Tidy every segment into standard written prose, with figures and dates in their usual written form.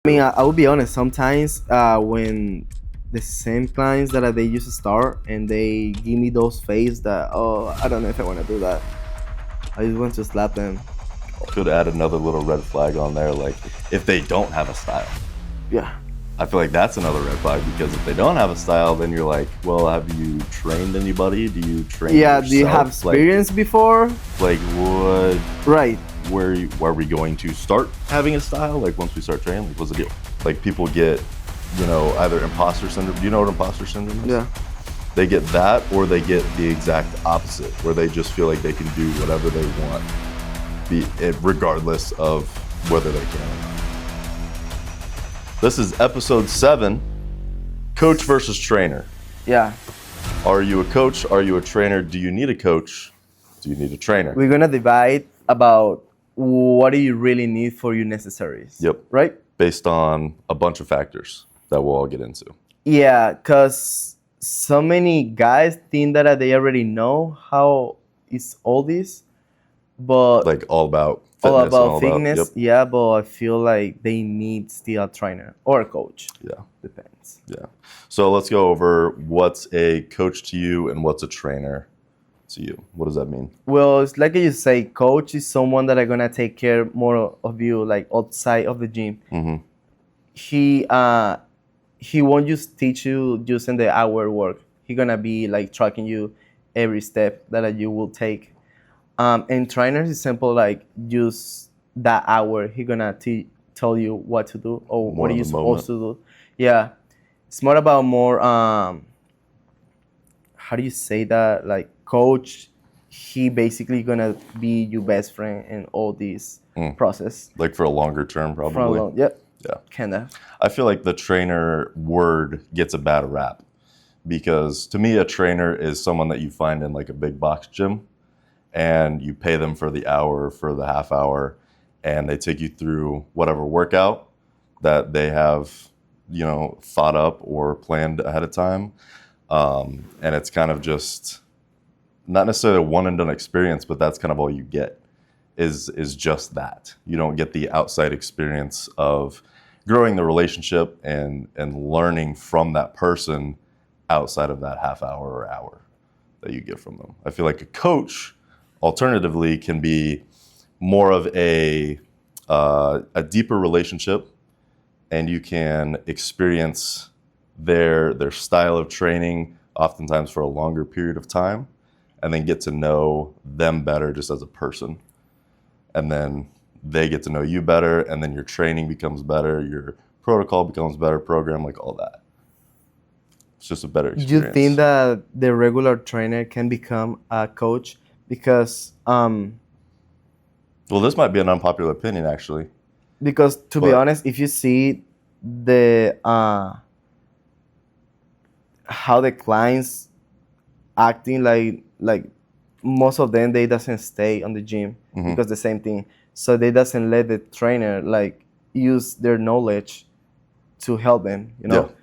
I mean, I will be honest. Sometimes when the same clients that they used to start and they give me those face that, oh, I don't know if I want to do that. I just want to slap them. Could add another little red flag on there, like if they don't have a style. Yeah. I feel like that's another red flag, because if they don't have a style, then you're like, well, have you trained anybody? Do you train Yeah. yourself? Do you have experience before? Like what? Right. Where are we going to start having a style? Like once we start training, like what's the deal? Like people get, either imposter syndrome. Do you know what imposter syndrome is? Yeah. They get that, or they get the exact opposite, where they just feel like they can do whatever they want, regardless of whether they can or not. This is episode 7, coach versus trainer. Yeah. Are you a coach? Are you a trainer? Do you need a coach? Do you need a trainer? We're gonna divide about what do you really need for your necessaries. Yep. Right? Based on a bunch of factors that we'll all get into. Yeah, because so many guys think that they already know how it's all this, but Like all about fitness. all and about fitness. Yep. Yeah, but I feel like they need still a trainer or a coach. Yeah. Depends. Yeah. So let's go over what's a coach to you and what's a trainer to you. What does that mean? Well, it's like you say, coach is someone that are gonna take care more of you, like outside of the gym. Mm-hmm. He won't just teach you just in the hour work. He gonna be like tracking you every step that you will take. And trainers is simple, like just that hour. He gonna tell you what to do or More what are in you the supposed to do. Yeah, it's more about more. How do you say that? Like coach, he basically gonna be your best friend in all this process. Like for a longer term, probably. Yep. Yeah. Kinda. I feel like the trainer word gets a bad rap, because to me, a trainer is someone that you find in like a big box gym, and you pay them for the hour, for the half hour, and they take you through whatever workout that they have, thought up or planned ahead of time. And it's kind of just not necessarily a one and done experience, but that's kind of all you get is just that. You don't get the outside experience of growing the relationship and learning from that person outside of that half hour or hour that you get from them. I feel like a coach, alternatively, can be more of a deeper relationship, and you can experience their style of training oftentimes for a longer period of time, and then get to know them better just as a person. And then they get to know you better, and then your training becomes better, your protocol becomes better, program, like all that. It's just a better experience. Do you think that the regular trainer can become a coach? Because well, this might be an unpopular opinion, actually. Because to be honest, if you see the how the clients acting, like most of them, they doesn't stay on the gym because the same thing. So they doesn't let the trainer like use their knowledge to help them,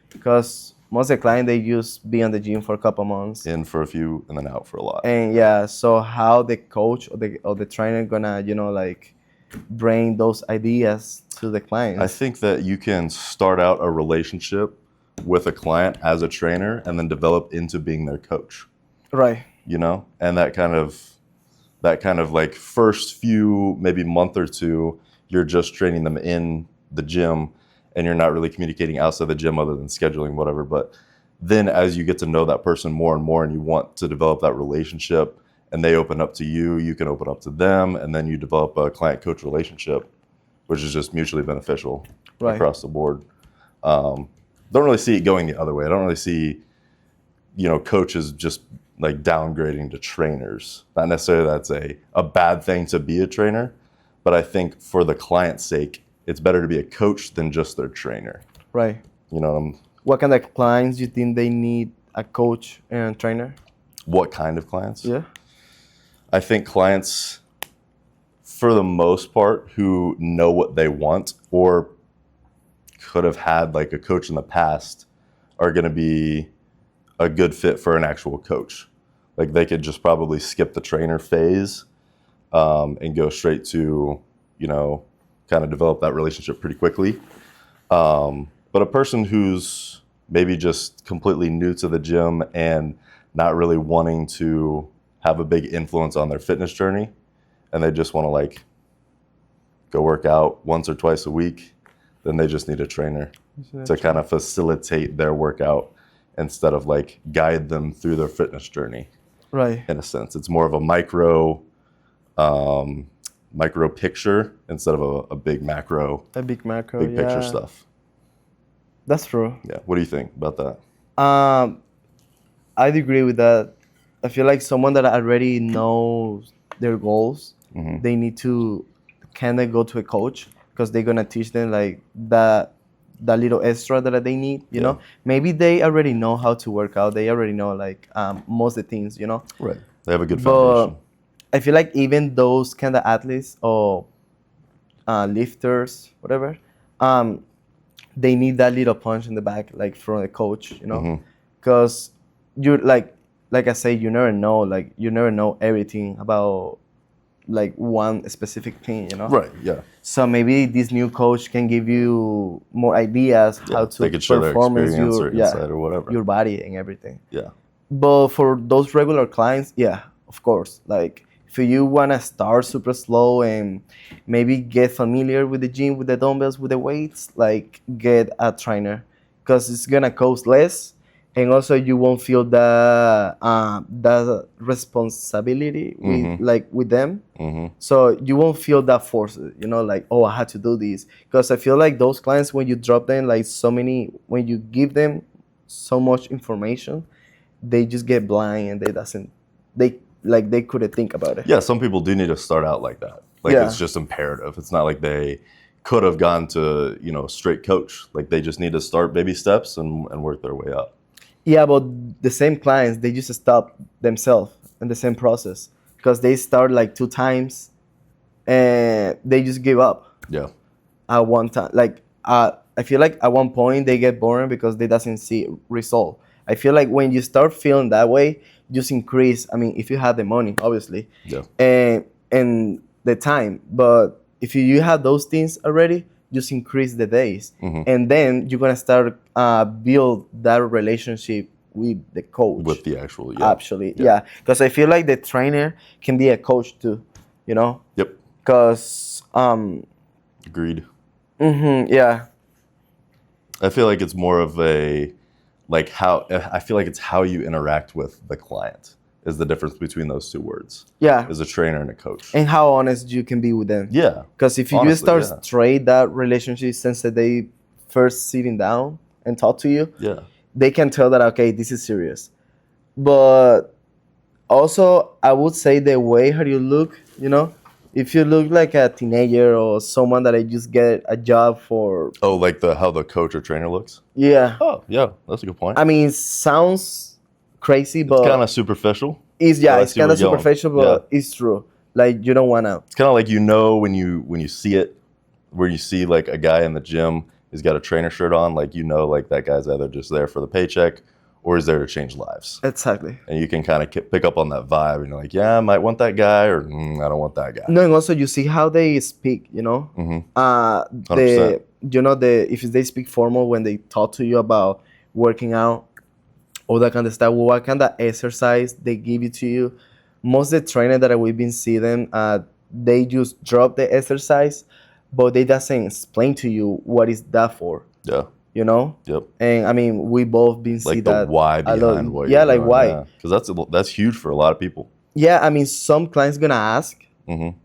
because most of the clients, they just be on the gym for a couple months, in for a few and then out for a lot. And yeah, so how the coach or the trainer gonna like bring those ideas to the clients? I think that you can start out a relationship with a client as a trainer and then develop into being their coach. Right. And that kind of like first few, maybe month or two, you're just training them in the gym, and you're not really communicating outside the gym other than scheduling, whatever. But then as you get to know that person more and more, and you want to develop that relationship, and they open up to you, you can open up to them, and then you develop a client-coach relationship, which is just mutually beneficial across the board. Don't really see it going the other way. I don't really see, coaches just like downgrading to trainers. Not necessarily that's a bad thing to be a trainer, but I think for the client's sake, it's better to be a coach than just their trainer. Right. What kind of clients do you think they need a coach and a trainer? What kind of clients? Yeah. I think clients, for the most part, who know what they want or could have had like a coach in the past, are going to be a good fit for an actual coach. Like they could just probably skip the trainer phase and go straight to, kind of develop that relationship pretty quickly. But a person who's maybe just completely new to the gym and not really wanting to have a big influence on their fitness journey, and they just want to like go work out once or twice a week, then they just need a trainer to kind of facilitate their workout instead of like guide them through their fitness journey. Right. In a sense, it's more of a micro picture instead of a big macro, big picture stuff. That's true. Yeah. What do you think about that? I'd agree with that. I feel like someone that already knows their goals, they need to kind of go to a coach because they're gonna teach them like that little extra that they need. You know, maybe they already know how to work out. They already know like most of the things. You know, right? They have a good foundation. I feel like even those kind of athletes or lifters, whatever, they need that little punch in the back, like from the coach, you know, because you're like I say, you never know, like you never know everything about like one specific thing, you know. Right. Yeah. So maybe this new coach can give you more ideas how to they could show perform their experience or insight or whatever, your body and everything. Yeah. But for those regular clients, yeah, of course, like if you want to start super slow and maybe get familiar with the gym, with the dumbbells, with the weights, like get a trainer because it's going to cost less. And also you won't feel the responsibility with them. So you won't feel that force, you know, like, oh, I had to do this. Because I feel like those clients, when you drop them like when you give them so much information, they just get blind and they couldn't think about it. Yeah, some people do need to start out like that. Like it's just imperative. It's not like they could have gone to, a straight coach. Like they just need to start baby steps and work their way up. Yeah, but the same clients, they just stop themselves in the same process because they start like 2 times and they just give up. Yeah. At one time. Like, I feel like at one point they get boring because they doesn't see result. I feel like when you start feeling that way, just increase. I mean, if you have the money, obviously, and the time. But if you have those things already, just increase the days, and then you're gonna start build that relationship with the coach. With the actual, actually, because I feel like the trainer can be a coach too, you know. Yep. Because agreed. Yeah. I feel like it's more of a I feel like it's how you interact with the client is the difference between those 2 words. Yeah. As a trainer and a coach. And how honest you can be with them. Yeah. Because if you start straight that relationship since the day first sitting down and talk to you, they can tell that, okay, this is serious. But also, I would say the way how you look, you know, if you look like a teenager or someone that I just get a job for. Oh, like how the coach or trainer looks? Yeah. Oh, yeah, that's a good point. I mean, it sounds crazy, but it's kind of superficial. It's kind of superficial, but it's true. Like you don't wanna. It's kind of like when you see it, where you see like a guy in the gym, he's got a trainer shirt on, like like that guy's either just there for the paycheck or is there to change lives. Exactly. And you can kind of pick up on that vibe, and you're like, yeah, I might want that guy, or I don't want that guy. No, and also you see how they speak, you know. 100%. If they speak formal when they talk to you about working out, all that kind of stuff, what kind of exercise they give it to you. Most of the trainers that we've been seeing them, they just drop the exercise, but they doesn't explain to you what is that for. Yeah. You know. Yep. And I mean, we both been see that. Like the why behind what. Yeah, like why. Because that's huge for a lot of people. Yeah, I mean, some clients gonna ask,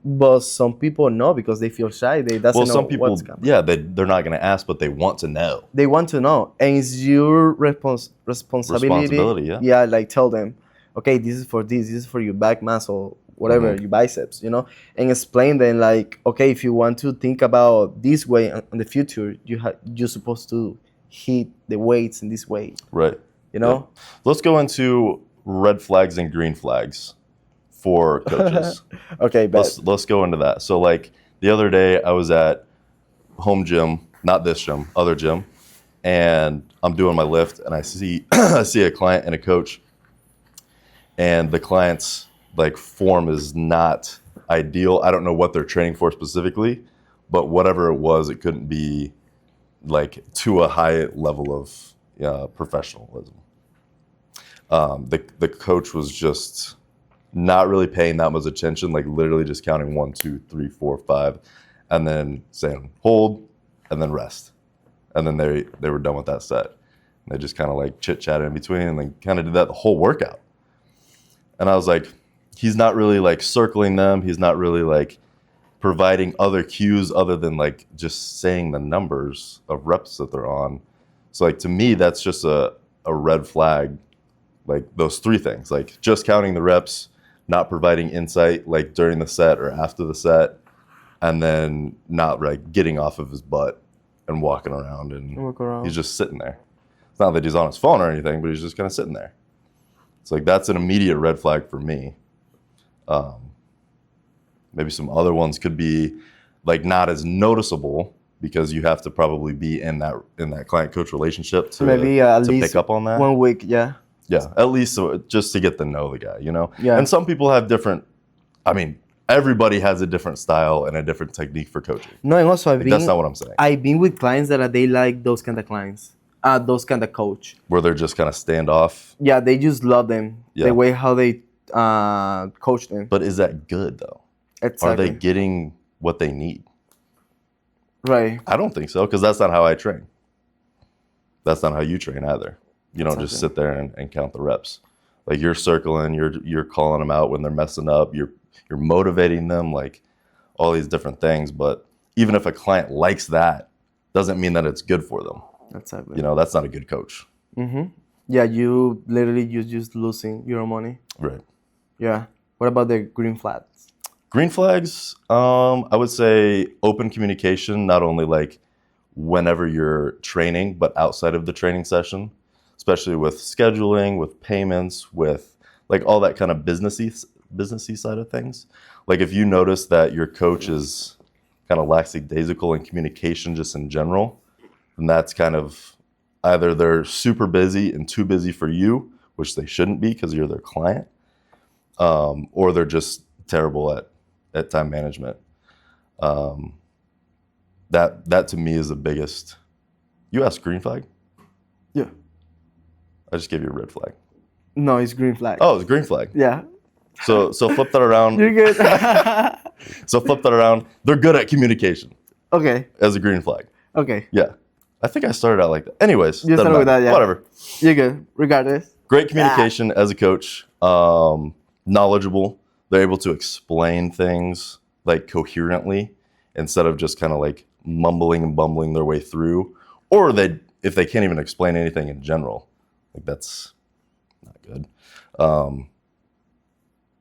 but some people no because they feel shy. They doesn't know some people, what's coming. Yeah, they're not gonna ask, but they want to know. They want to know, and it's your responsibility. Yeah, like tell them, okay, this is for this. This is for your back muscle, whatever, your biceps, you know, and explain them like, okay, if you want to think about this way in the future, you're supposed to hit the weights in this way. Right. You know. Yeah. Let's go into red flags and green flags for coaches. Okay, let's go into that. So like the other day I was at home gym, not this gym, other gym, and I'm doing my lift and I see a client and a coach, and the client's like form is not ideal. I don't know what they're training for specifically, but whatever it was, it couldn't be like to a high level of professionalism. The coach was just not really paying that much attention, like literally just counting 1, 2, 3, 4, 5, and then saying hold, and then rest, and then they were done with that set. And they just kind of like chit chatted in between, and then kind of did that the whole workout. And I was like, he's not really like circling them. He's not really like providing other cues other than like just saying the numbers of reps that they're on. So like to me, that's just a red flag. Like those 3 things, like just counting the reps, not providing insight like during the set or after the set, and then not like getting off of his butt and walking around, and he's just sitting there. It's not that he's on his phone or anything, but he's just kind of sitting there. It's like that's an immediate red flag for me. Maybe some other ones could be like not as noticeable because you have to probably be in that client coach relationship to maybe at least pick up on that. 1 week, yeah. Yeah, at least just to get to know the guy, you know? Yeah. And some people have different, I mean, everybody has a different style and a different technique for coaching. No, and also That's not what I'm saying. I've been with clients that they like those kind of clients, those kind of coach. Where they're just kind of standoff. Yeah, they just love them. Yeah. The way how they coach them. But is that good, though? Exactly. Are they getting what they need? Right. I don't think so, because that's not how I train. That's not how you train either. You don't just sit there and count the reps. Like you're circling, you're calling them out when they're messing up. You're motivating them, like all these different things. But even if a client likes that, doesn't mean that it's good for them. Exactly. You know, that's not a good coach. Mm-hmm. Yeah, you just losing your money. Right. Yeah. What about the green flags? Green flags, I would say open communication, not only like whenever you're training, but outside of the training session, especially with scheduling, with payments, with like all that kind of businessy side of things. Like if you notice that your coach is kind of lackadaisical in communication just in general, then that's kind of either they're super busy and too busy for you, which they shouldn't be because you're their client, or they're just terrible at time management. That to me is the biggest. You asked green flag? Yeah. I just gave you a red flag. No, it's green flag. Oh, it's green flag. Yeah. So flip that around. You're good. So flip that around. They're good at communication Okay. as a green flag. Okay. Yeah. I think I started out like that. Anyways. You started with that, yeah. Whatever. You're good, regardless. Great communication as a coach. Knowledgeable. They're able to explain things like coherently instead of just kind of like mumbling and bumbling their way through. Or if they can't even explain anything in general, like that's not good.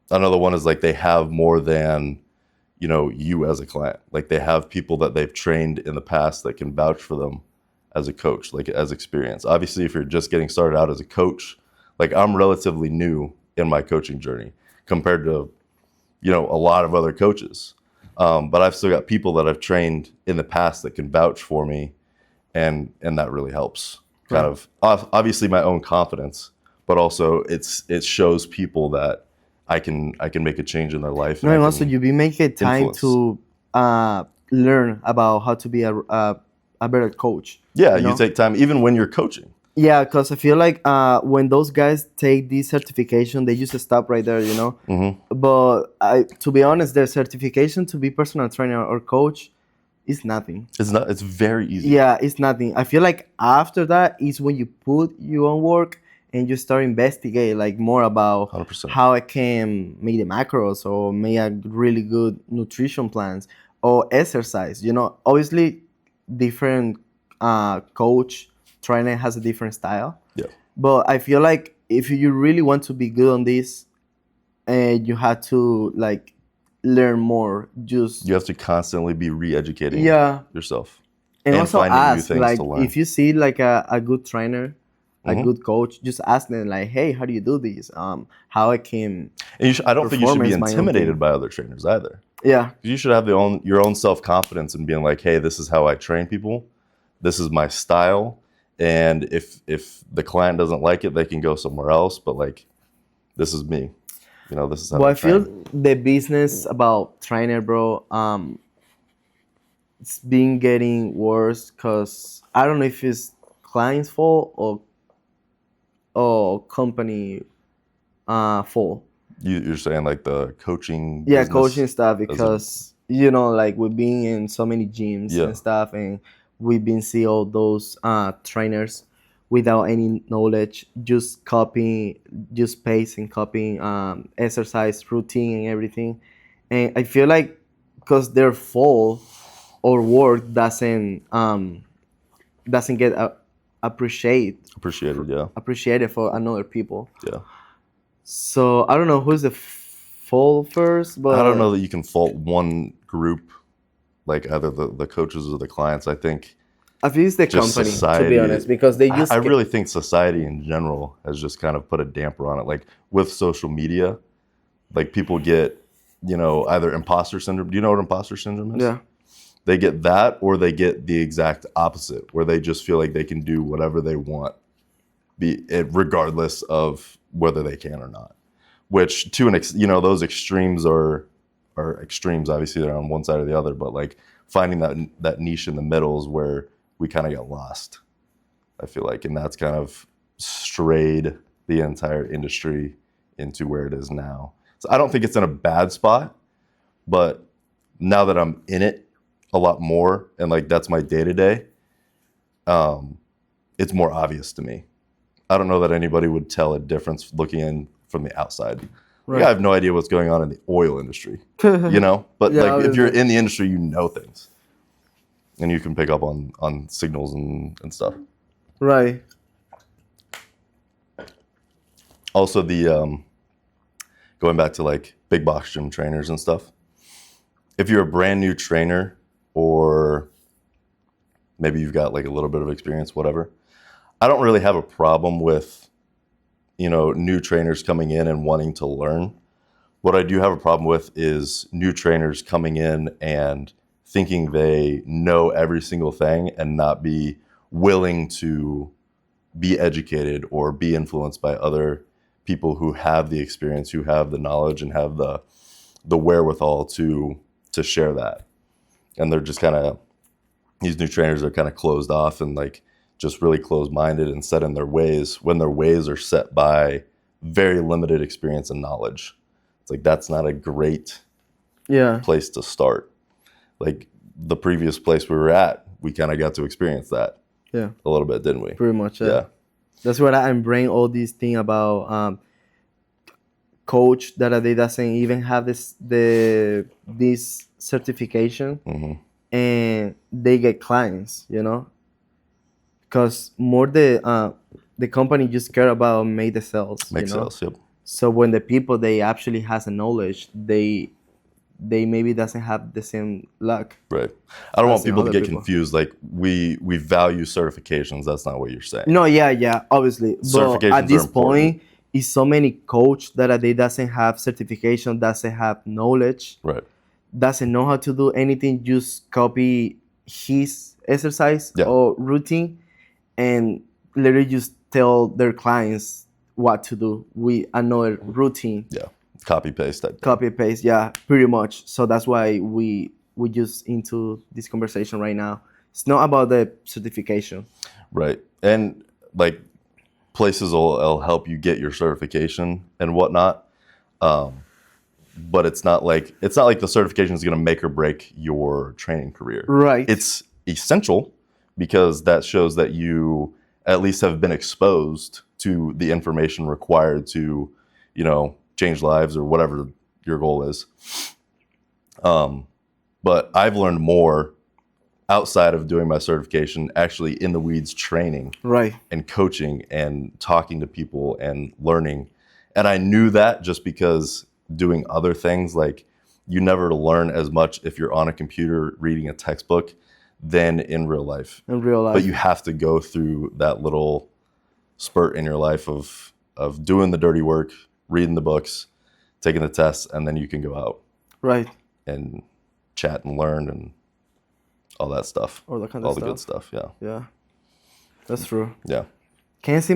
Another one is like they have more than, you as a client. Like they have people that they've trained in the past that can vouch for them as a coach, like as experience. Obviously, if you're just getting started out as a coach, like I'm relatively new in my coaching journey compared to, a lot of other coaches. But I've still got people that I've trained in the past that can vouch for me, and that really helps. Kind of obviously my own confidence, but also it shows people that I can make a change in their life. No, and also you be making time to learn about how to be a better coach. Yeah, you take time even when you're coaching. Yeah, because I feel like when those guys take this certification, they just stop right there, Mm-hmm. But to be honest, their certification to be personal trainer or coach is nothing. It's not. It's very easy. Yeah, it's nothing. I feel like after that is when you put your own work and you start investigate like more about 100%. how I can make the macros or make a really good nutrition plans or exercise. Obviously different coach trainer has a different style. Yeah. But I feel like if you really want to be good on this, you have to like learn more. You have to constantly be re-educating yourself. And also finding ask, new things like, to learn. if you see like a good trainer, a Mm-hmm. good coach, just ask them like, hey, how do you do this? How I can. And I don't think you should be performance my own intimidated thing. by other trainers either. Yeah. You should have your own self-confidence in being like, hey, this is how I train people. This is my style. And if the client doesn't like it, they can go somewhere else. But like, this is me. This is how Well, I train. feel the business about trainer, bro, it's been getting worse because I don't know if it's client's fault or company fault. You're saying like the coaching Yeah, business coaching stuff as a, because like we've been in so many gyms yeah, and stuff, and we've been seeing all those trainers without any knowledge, just copying, just pacing, copying exercise routine and everything. And I feel like because their fault or work doesn't get appreciate appreciated. Yeah, appreciated for another people. yeah. So I don't know who's the fault first, I don't know but that you can fault one group, like either the coaches or the clients. I think I think it's the just company, to be society. honest, because they I just really think society in general has just kind of put a damper on it. Like with social media, like people get, either imposter syndrome. Do you know what imposter syndrome is? yeah, They get that, or they get the exact opposite, where they just feel like they can do whatever they want, regardless of whether they can or not. Which to those extremes are extremes. Obviously, they're on one side or the other, but like finding that niche in the middle is where we kind of get lost. I feel like, and that's kind of strayed the entire industry into where it is now. So I don't think it's in a bad spot, but now that I'm in it a lot more, and like that's my day to day, it's more obvious to me. I don't know that anybody would tell a difference looking in from the outside. Like, right. I have no idea what's going on in the oil industry, But Yeah, like if you're obviously. in the industry, you know things, and you can pick up on signals and stuff. Right. Also, the going back to like big box gym trainers and stuff. If you're a brand new trainer, or maybe you've got like a little bit of experience, whatever, I don't really have a problem with, new trainers coming in and wanting to learn. What I do have a problem with is new trainers coming in and thinking they know every single thing and not be willing to be educated or be influenced by other people who have the experience, who have the knowledge, and have the wherewithal to share that. And they're just kind of, these new trainers are kind of closed off and like just really closed-minded and set in their ways, when their ways are set by very limited experience and knowledge. It's like, that's not a great Yeah. place to start. Like the previous place we were at, we kind of got to experience that Yeah. a little bit, didn't we? Pretty much. Yeah. That's what I'm bringing all these thing about coach that they doesn't even have this certification, Mm-hmm. and they get clients, because more the company just care about make the sales, Make sales, yep. So when the people they actually has the knowledge, they maybe doesn't have the same luck. Right. I don't want As in people to other get people. confused. Like we value certifications. That's not what you're saying. No, yeah, obviously. But Certifications at this are important. point, is so many coach that they doesn't have certification, doesn't have knowledge, Right. doesn't know how to do anything, just copy his exercise Yeah. or routine, and literally just tell their clients what to do with another routine. Yeah. Copy paste type thing. Copy paste, yeah, pretty much. So that's why we just into this conversation right now. It's not about the certification. Right. And like places will help you get your certification and whatnot. But it's not like the certification is going to make or break your training career. Right. It's essential because that shows that you at least have been exposed to the information required to, change lives or whatever your goal is. But I've learned more outside of doing my certification, actually in the weeds training, Right. and coaching and talking to people and learning. And I knew that just because doing other things, like you never learn as much if you're on a computer reading a textbook than in real life. In real life. But you have to go through that little spurt in your life of doing the dirty work, reading the books, taking the tests, and then you can go out Right. and chat and learn and all that stuff. All that kind all of the stuff. good stuff, yeah. Yeah. That's true. Yeah. Can you see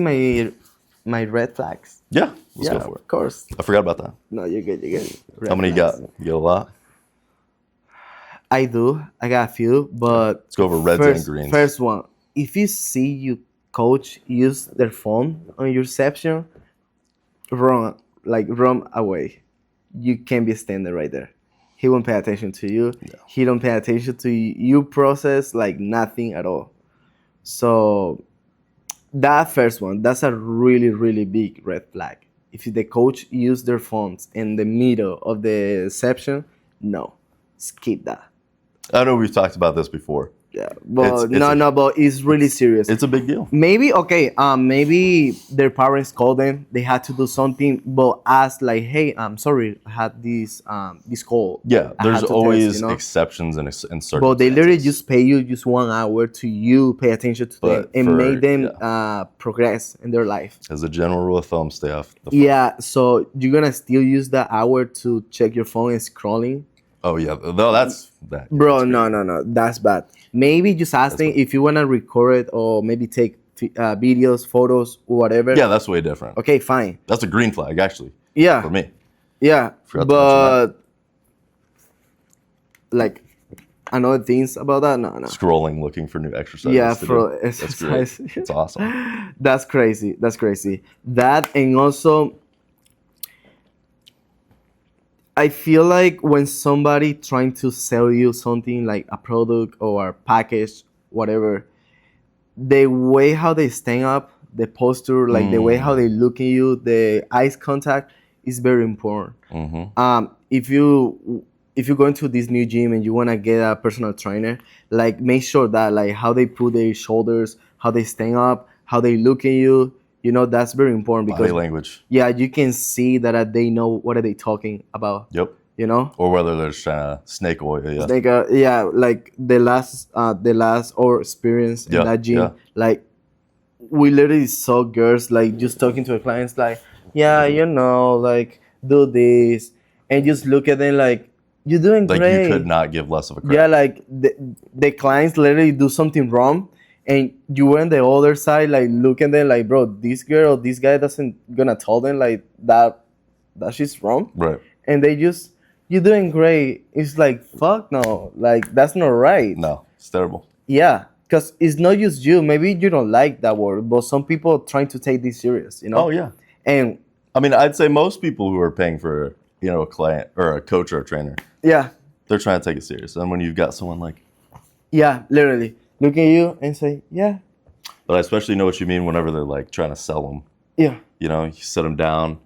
my red flags? Yeah, let's yeah, go for it. Of course. I forgot about that. No, you're good. You're good. How many you got? You got a lot? I do. I got a few, but Let's go over reds and greens. First one, if you see your coach use their phone on your reception, run away. You can't be standing right there. He won't pay attention to you. No. He don't pay attention to you process like nothing at all. So that first one, that's a really, really big red flag. If the coach use their phones in the middle of the reception, no, skip that. I know we've talked about this before. Yeah, but but it's really serious. It's a big deal. Maybe maybe their parents called them. They had to do something, but ask like, "Hey, I'm sorry, I had this call." Yeah, I there's had to always test, you know? exceptions and circumstances. But they literally just pay you just 1 hour to you pay attention to them and make them progress in their life. As a general rule of thumb, stay off the phone. Yeah, so you're gonna still use that hour to check your phone and scrolling. Oh yeah, no, that's that. Bro, no, that's bad. Maybe just asking if you wanna record it or maybe take videos, photos, or whatever. Yeah, that's way different. Okay, fine. That's a green flag, actually. Yeah. For me. Yeah, Forgot to mention but like another things about that, no. Scrolling, looking for new exercises. Yeah, to for do. exercise. That's great. It's awesome. That's crazy. That's crazy. That and also I feel like when somebody trying to sell you something like a product or a package, whatever, the way how they stand up, the posture, like the way how they look at you, the eyes contact is very important. If you go into this new gym and you want to get a personal trainer, like make sure that like how they put their shoulders, how they stand up, how they look at you, you know, that's very important because Body language. Yeah, you can see that they know what are they talking about. Yep. You know, or whether they're just trying to snake oil. Yeah. Like the last or experience in that gym. Yeah. Like we literally saw girls like just talking to our clients like, yeah, you know, like do this, and just look at them like you're doing like great. You could not give less of a crap. Yeah, like the clients literally do something wrong, and you were on the other side, like looking at them like, bro, this girl, this guy doesn't gonna tell them like that she's wrong, right? And they just, you're doing great. It's like, fuck no, like that's not right. No, it's terrible. Yeah, because it's not just you. Maybe you don't like that word, but some people are trying to take this serious, you know? Oh yeah. And I mean, I'd say most people who are paying for, you know, a client or a coach or a trainer, yeah, they're trying to take it serious. And when you've got someone like, yeah, literally look at you and say, yeah. But I especially know what you mean whenever they're like trying to sell them. Yeah. You know, you sit them down,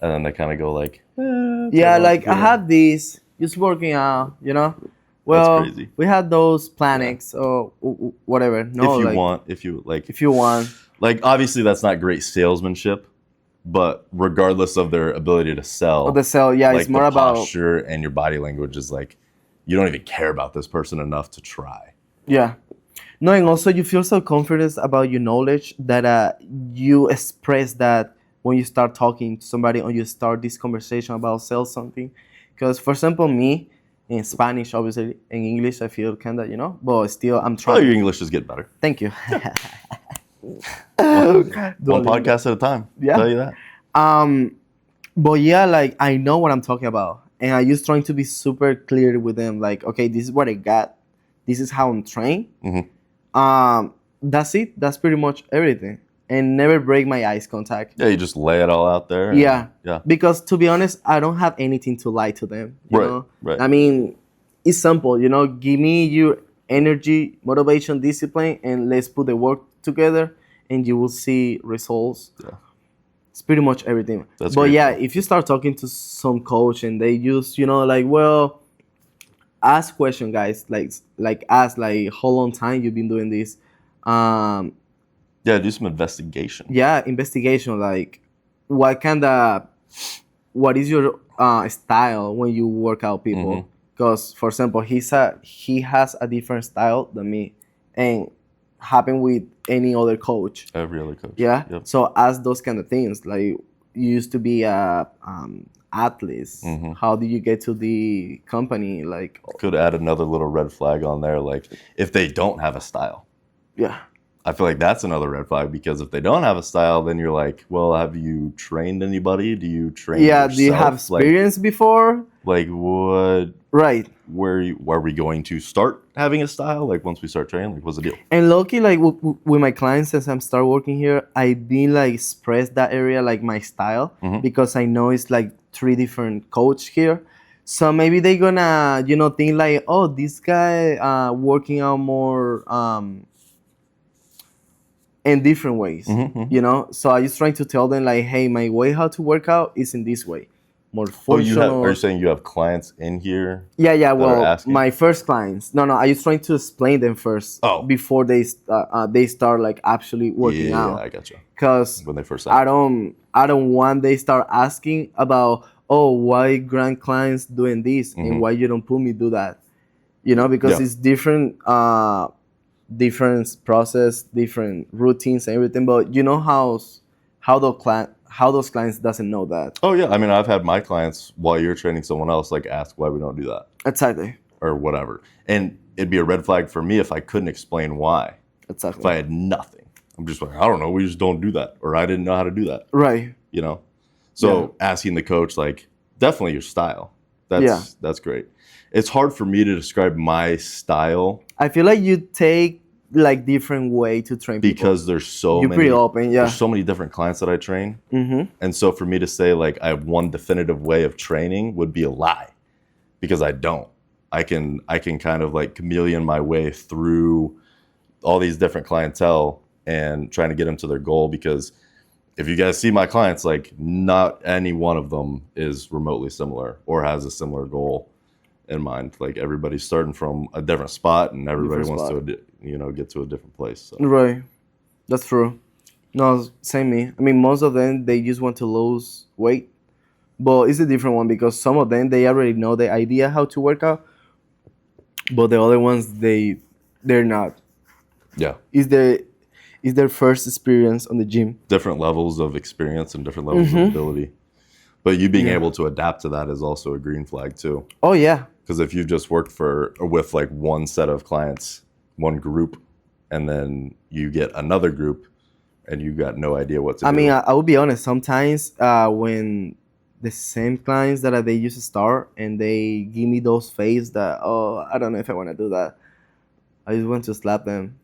and then they kind of go like, yeah, like I had this, just working out, you know. Well, that's crazy. We had those Planix or whatever. No, if you want. Like, obviously, that's not great salesmanship, but regardless of their ability to sell, yeah, like it's more the about posture and your body language is like, you don't even care about this person enough to try. Yeah. No, and also you feel so confident about your knowledge that you express that when you start talking to somebody or you start this conversation about sell something. Because, for example, me, in Spanish, obviously, in English, I feel kind of, you know, but still, I'm trying. Oh, your English is getting better. Thank you. One podcast at a time. Yeah. I'll tell you that. But yeah, like, I know what I'm talking about. And I just trying to be super clear with them. Like, okay, this is what I got. This is how I'm trained. Mm-hmm. That's it. That's pretty much everything. And never break my eyes contact. Yeah, you just lay it all out there. Yeah. Yeah. Because to be honest, I don't have anything to lie to them. You know? Right. I mean, it's simple, you know, give me your energy, motivation, discipline, and let's put the work together and you will see results. Yeah. It's pretty much everything. That's but great. Yeah, if you start talking to some coach and they just, you know, like, well, ask question, guys. Like ask like how long time you've been doing this. Yeah, do some investigation. Yeah, investigation. Like, what is your style when you work out people? Because, for example, he has a different style than me, and happen with any other coach. Every other coach. Yeah. Yep. So ask those kind of things. Like, you used to be a athlete. How did you get to the company? Like, could add another little red flag on there. Like, if they don't have a style. Yeah. I feel like that's another red flag, because if they don't have a style, then you're like, well, have you trained anybody? Do you train yourself? Do you have experience before? Like what? Right. Where are we going to start having a style? Like once we start training, like what's the deal? And lucky, like with my clients, since I'm start working here, I been like express that area like my style because I know it's like 3 different coach here. So maybe they gonna think like, oh, this guy working out more in different ways, So I just trying to tell them like, hey, my way how to work out is in this way, more functional. Are you saying you have clients in here? Yeah. are Well, asking? my first clients. No. I just trying to explain them first before they start like actually working out. Yeah, I gotcha. Because When they first I don't want they start asking about, oh, why grand clients doing this and why you don't put me do that, because it's different different process, different routines and everything. But how those clients doesn't know that. Oh yeah, I mean I've had my clients while you're training someone else like ask why we don't do that Exactly. or whatever, and it'd be a red flag for me if I couldn't explain why. Exactly. If I had nothing, I'm just like, I don't know, we just don't do that, or I didn't know how to do that. Right. So asking the coach, like, definitely your style. That's great. It's hard for me to describe my style. I feel like you take like different way to train people. Because there's so You're many. pretty open, yeah. There's so many different clients that I train, and so for me to say like I have one definitive way of training would be a lie, because I don't. I can kind of like chameleon my way through all these different clientele and trying to get them to their goal. Because if you guys see my clients, like not any one of them is remotely similar or has a similar goal in mind. Like everybody's starting from a different spot, and everybody wants to get to a different place. So. Right, that's true. No, same me. I mean, most of them they just want to lose weight, but it's a different one because some of them they already know the idea how to work out, but the other ones they're not. Yeah, Is their first experience on the gym. Different levels of experience and different levels of ability. But you being able to adapt to that is also a green flag too. Oh yeah. Because if you've just worked with like one set of clients, one group, and then you get another group and you got no idea what to do. I mean, I will be honest. Sometimes when the same clients that they used to start and they give me those face that, oh, I don't know if I want to do that. I just want to slap them.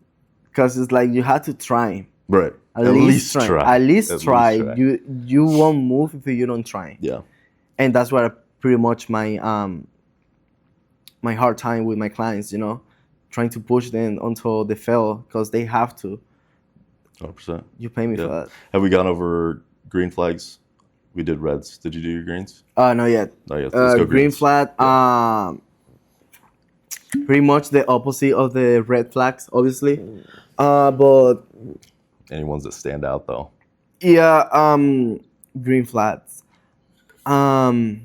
Because it's like you have to try. Right. At least try. At least try. You won't move if you don't try. Yeah. And that's what pretty much my hard time with my clients, trying to push them until they fail because they have to. 100%. You pay me for that. Have we gone over green flags? We did reds. Did you do your greens? Not yet. Not yet. Let's go green greens. flag. Pretty much the opposite of the red flags, obviously. But any ones that stand out though? Yeah, green flags. I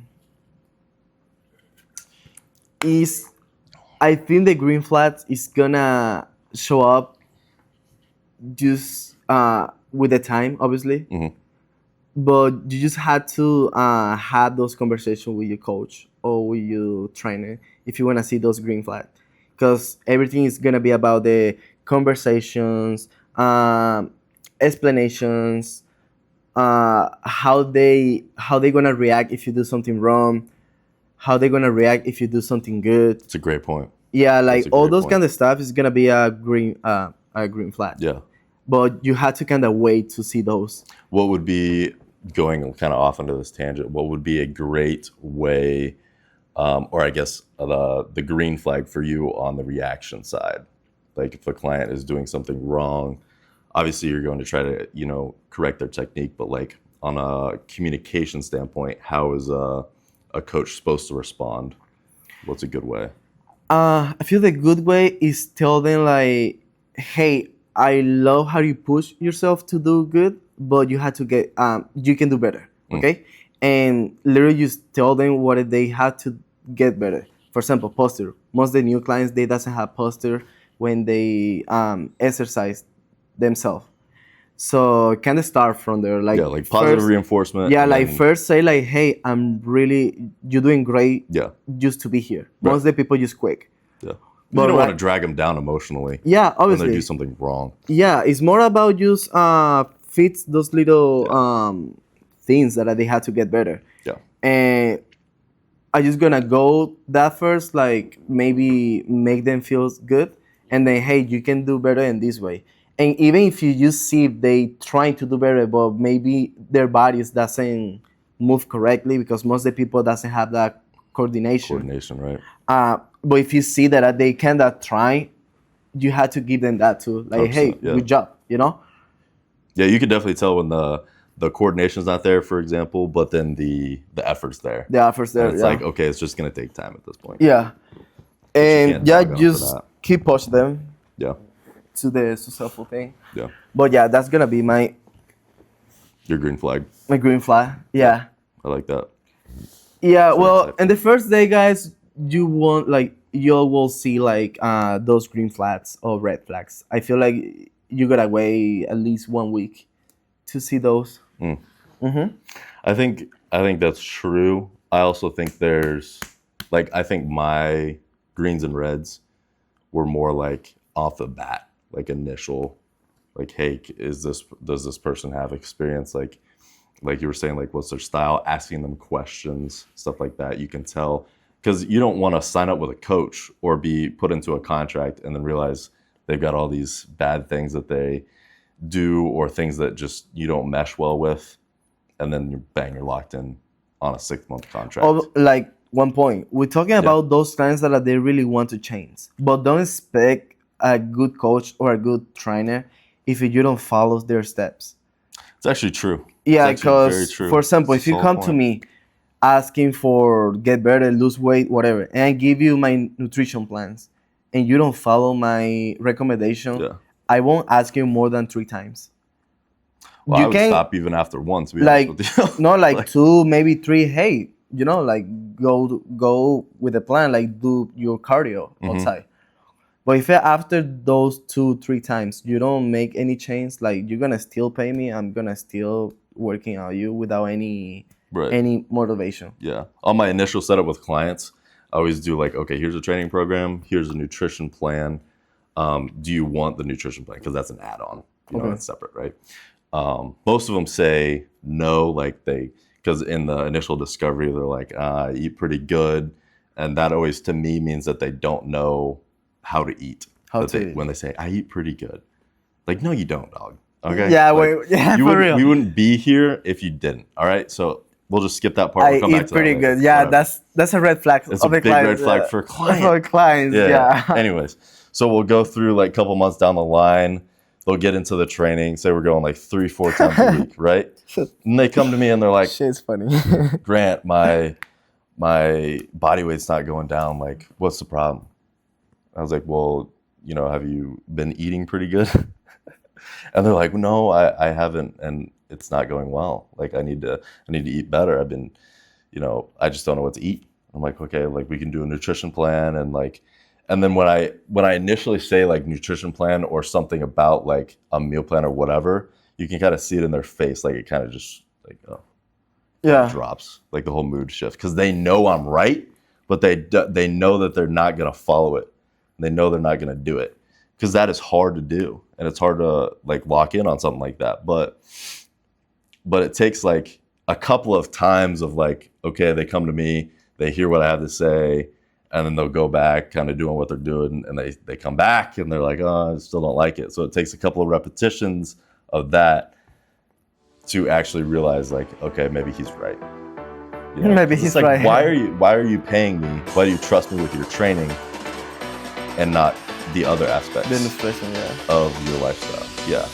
think the green flags is gonna show up just with the time, obviously. But you just had to have those conversations with your coach or with your trainer if you want to see those green flags, because everything is gonna be about the conversations, explanations, how they gonna react if you do something wrong, how they gonna react if you do something good. It's a great point. Yeah, like all those kind of stuff is gonna be a green flag. Yeah. But you had to kind of wait to see those. What would be, going kind of off into this tangent, what would be a great way, or I guess the green flag for you on the reaction side? Like if a client is doing something wrong, obviously you're going to try to, correct their technique, but like on a communication standpoint, how is a coach supposed to respond? What's a good way? I feel the good way is tell them like, hey, I love how you push yourself to do good, but you have to get, you can do better, okay? And literally just tell them what they have to get better. For example, posture. Most of the new clients, they doesn't have posture when they exercise themselves. So kind of start from there. Like positive reinforcement. Yeah, like first say like, hey, you're doing great just to be here. Most of the people just quit. Yeah. But you don't want to drag them down emotionally. Yeah, obviously. When they do something wrong. Yeah, it's more about just fix those little things that they have to get better. Yeah. And I just gonna go that first, like maybe make them feel good, and then hey, you can do better in this way. And even if you just see if they trying to do better, but maybe their bodies doesn't move correctly because most of the people doesn't have that coordination. Coordination, right? But if you see that they cannot try, you have to give them that too. Like, hey, 100%, yeah. good job, you know? Yeah, you could definitely tell when the coordination's not there, for example, but then the effort's there. The effort's there. And it's yeah. like, okay, it's just gonna take time at this point. Yeah. And can't yeah, dog on for just that. keep push them Yeah, to the successful thing. yeah. But yeah, that's gonna be my Your green flag. green flag. Yeah. I like that. Yeah, So well, insightful. in the first day, guys, you won't like you will see like those green flags or red flags. I feel like you gotta wait at least 1 week to see those. I think that's true. I also think there's like I think my greens and reds were more like off the bat, like initial, like hey, does this person have experience? Like you were saying, like what's their style? Asking them questions, stuff like that. You can tell because you don't want to sign up with a coach or be put into a contract and then realize they've got all these bad things that they do or things that just you don't mesh well with, and then you're locked in on a 6-month contract. Oh, like 1 point. We're talking about those clients that they really want to change, but don't expect a good coach or a good trainer if you don't follow their steps. It's actually true. Yeah, It's actually very because true. for example, It's if you the come whole to point. me asking for get better, lose weight, whatever, and I give you my nutrition plans, and you don't follow my recommendation, Yeah. I won't ask you more than 3 times. Well, You I would can- stop even after one, to be Like honest with you. no, like 2, maybe 3. Hey, you know, like go with a plan, like do your cardio outside. But if after those 2-3 times you don't make any change, like you're gonna still pay me, I'm gonna still working on you without any Right. any motivation. Yeah. On my initial setup with clients, I always do like, okay, here's a training program, here's a nutrition plan. Do you want the nutrition plan? Because that's an add-on. You know, Okay. it's separate, right? Most of them say no, like because in the initial discovery, they're like, I eat pretty good. And that always, to me, means that they don't know how to eat. How to eat. When they say, I eat pretty good. Like, no, you don't, dog. Okay? Yeah, Like, wait, yeah, you for wouldn't- real. We wouldn't be here if you didn't. All right? So we'll just skip that part. I We'll come back eat to pretty that later. good. Yeah, Whatever. that's a red flag. It's of a the big clients, red flag for a client. For clients, yeah. Anyways, so we'll go through like a couple months down the line. They'll get into the training. Say we're going like 3-4 times a week, right? And they come to me and they're like, Shit's funny. Grant, my body weight's not going down. Like, what's the problem? I was like, well, you know, have you been eating pretty good? And they're like, no, I haven't, and it's not going well. Like, I need to eat better. I've been, you know, I just don't know what to eat. I'm like, okay, like we can do a nutrition plan, and like, and then when I initially say like nutrition plan or something about like a meal plan or whatever, you can kind of see it in their face, like it kind of just like Yeah. drops, like the whole mood shift, because they know I'm right, but they know that they're not gonna follow it. They know they're not gonna do it, because that is hard to do, and it's hard to like lock in on something like that. But it takes like a couple of times of like, okay, they come to me, they hear what I have to say, and then they'll go back kind of doing what they're doing, and they come back and they're like, oh, I still don't like it. So it takes a couple of repetitions of that to actually realize like, okay, maybe he's right. You know? Maybe It's he's like, right. Why are you paying me? Why do you trust me with your training and not the other aspects The nutrition, yeah. of your lifestyle? Yeah.